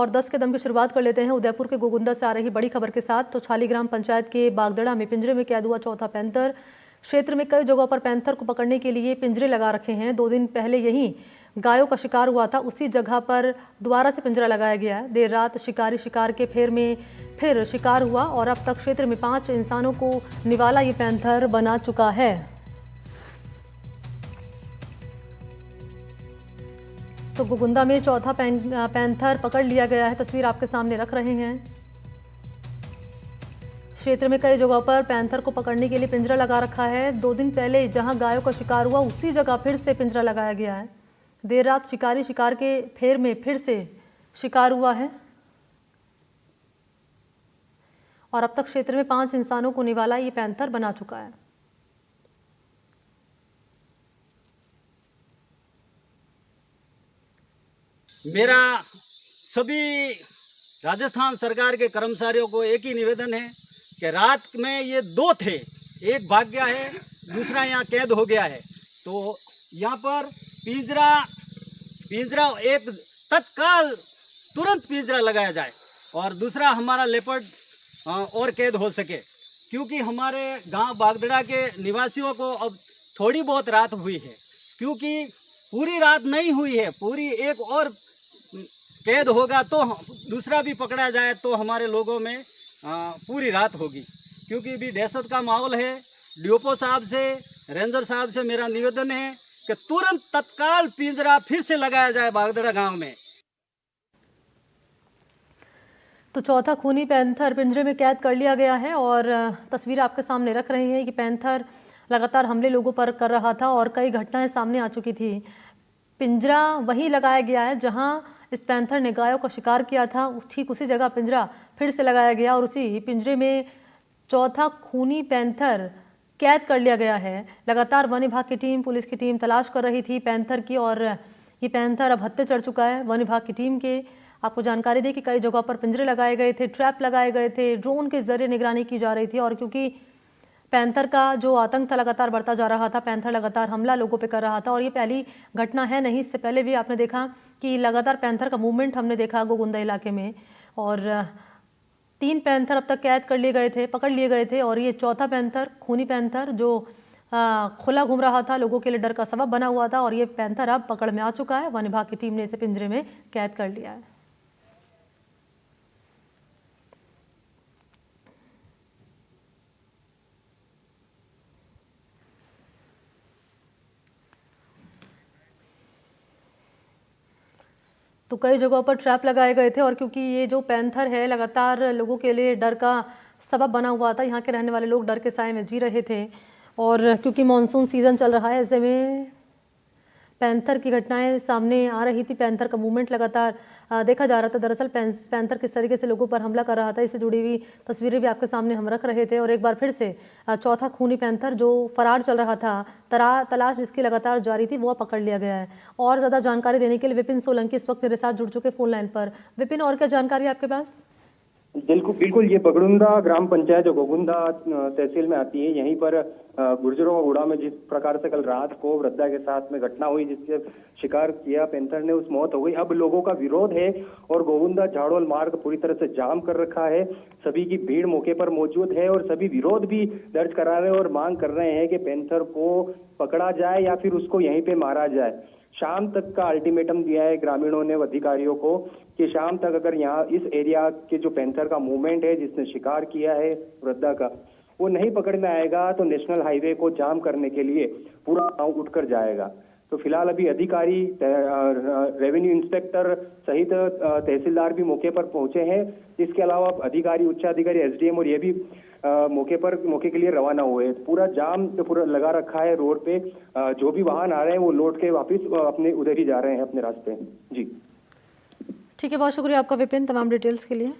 और 10 कदम की शुरुआत कर लेते हैं उदयपुर के गोगुंदा से आ रही बड़ी खबर के साथ। तो छाली ग्राम पंचायत के बागदड़ा में पिंजरे में कैद हुआ चौथा पैंथर। क्षेत्र में कई जगहों पर पैंथर को पकड़ने के लिए पिंजरे लगा रखे हैं। 2 दिन पहले यहीं गायों का शिकार हुआ था, उसी जगह पर दोबारा से पिंजरा लगाया गया है। देर रात शिकारी शिकार के फेर में फिर शिकार हुआ और अब तक क्षेत्र में 5 इंसानों को निवाला ये पैंथर बना चुका है। तो गोगुंदा में चौथा पैंथर पकड़ लिया गया है। तस्वीर आपके सामने रख रहे हैं। क्षेत्र में कई जगहों पर पैंथर को पकड़ने के लिए पिंजरा लगा रखा है। 2 दिन पहले जहां गायों का शिकार हुआ उसी जगह फिर से पिंजरा लगाया गया है। देर रात शिकारी शिकार के फेर में फिर से शिकार हुआ है और अब तक क्षेत्र में 5 इंसानों को निवाला ये पैंथर बना चुका है। मेरा सभी राजस्थान सरकार के कर्मचारियों को एक ही निवेदन है कि रात में ये 2 थे, एक भाग गया है, दूसरा यहाँ कैद हो गया है। तो यहाँ पर पिंजरा एक तत्काल तुरंत पिंजरा लगाया जाए और दूसरा हमारा लेपर्ड और कैद हो सके, क्योंकि हमारे गांव बागदड़ा के निवासियों को अब थोड़ी बहुत रात हुई है, क्योंकि पूरी रात नहीं हुई है। पूरी एक और कैद होगा तो दूसरा भी पकड़ा जाए तो हमारे लोगों में पूरी रात होगी, क्योंकि भी दहशत का माहौल है। डीओपो साहब से, रेंजर साहब से मेरा निवेदन है कि तुरंत तत्काल पिंजरा फिर से लगाया जाए बागदड़ा गांव में। तो चौथा खूनी पैंथर पिंजरे में कैद कर लिया गया है और तस्वीर आपके सामने रख रहे हैं कि पैंथर लगातार हमले लोगों पर कर रहा था और कई घटनाएं सामने आ चुकी थी। पिंजरा वहीं लगाया गया है जहां इस पैंथर ने गायों का शिकार किया था, ठीक उसी जगह पिंजरा फिर से लगाया गया और उसी पिंजरे में चौथा खूनी पैंथर कैद कर लिया गया है। लगातार वन विभाग की टीम, पुलिस की टीम तलाश कर रही थी पैंथर की और ये पैंथर अब हत्थे चढ़ चुका है। वन विभाग की टीम के आपको जानकारी दी कि कई जगहों पर पिंजरे लगाए गए थे, ट्रैप लगाए गए थे, ड्रोन के जरिए निगरानी की जा रही थी और क्योंकि पैंथर का जो आतंक था लगातार बढ़ता जा रहा था, पैंथर लगातार हमला लोगों पे कर रहा था और ये पहली घटना है नहीं, इससे पहले भी आपने देखा कि लगातार पैंथर का मूवमेंट हमने देखा गोगुंदा इलाके में और 3 पैंथर अब तक कैद कर लिए गए थे, पकड़ लिए गए थे और ये चौथा पैंथर, खूनी पैंथर जो खुला घूम रहा था, लोगों के लिए डर का सबब बना हुआ था और ये पैंथर अब पकड़ में आ चुका है। वन विभाग की टीम ने इसे पिंजरे में कैद कर लिया है। तो कई जगहों पर ट्रैप लगाए गए थे और क्योंकि ये जो पैंथर है लगातार लोगों के लिए डर का सबब बना हुआ था, यहाँ के रहने वाले लोग डर के साए में जी रहे थे और क्योंकि मॉनसून सीजन चल रहा है ऐसे में पैंथर की घटनाएं सामने आ रही थी। पैंथर का मूवमेंट लगातार देखा जा रहा था। दरअसल पैंथर किस तरीके से लोगों पर हमला कर रहा था, इससे जुड़ी हुई तस्वीरें भी आपके सामने हम रख रहे थे और एक बार फिर से चौथा खूनी पैंथर जो फरार चल रहा था, तलाश जिसकी लगातार जारी थी, वो पकड़ लिया गया है। और ज़्यादा जानकारी देने के लिए विपिन सोलंकी इस वक्त मेरे साथ जुड़ चुके फोन लाइन पर। विपिन, और क्या जानकारी आपके पास? बिल्कुल ये बगड़ुंदा ग्राम पंचायत जो गोगुंदा तहसील में आती है, यहीं पर गुर्जरों का गुड़ा में जिस प्रकार से कल रात को वृद्धा के साथ में घटना हुई जिससे शिकार किया पैंथर ने, उस मौत हो गई। अब लोगों का विरोध है और गोगुंदा झाड़ोल मार्ग पूरी तरह से जाम कर रखा है। सभी की भीड़ मौके पर मौजूद है और सभी विरोध भी दर्ज करा रहे हैं और मांग कर रहे हैं कि पैंथर को पकड़ा जाए या फिर उसको यहीं पे मारा जाए। शाम तक का अल्टीमेटम दिया है ग्रामीणों ने अधिकारियों को कि शाम तक अगर यहाँ इस एरिया के जो पैंथर का मूवमेंट है जिसने शिकार किया है वृद्धा का, वो नहीं पकड़ में आएगा तो नेशनल हाईवे को जाम करने के लिए पूरा गांव उठकर जाएगा। तो फिलहाल अभी अधिकारी, रेवेन्यू इंस्पेक्टर सहित तहसीलदार भी मौके पर पहुंचे हैं। इसके अलावा अधिकारी, उच्चाधिकारी, एसडीएम और ये भी मौके के लिए रवाना हुए। पूरा जाम तो पूरा लगा रखा है रोड पे। जो भी वाहन आ रहे हैं वो लौट के वापस अपने उधर ही जा रहे हैं अपने रास्ते। जी ठीक है, बहुत शुक्रिया आपका विपिन तमाम डिटेल्स के लिए।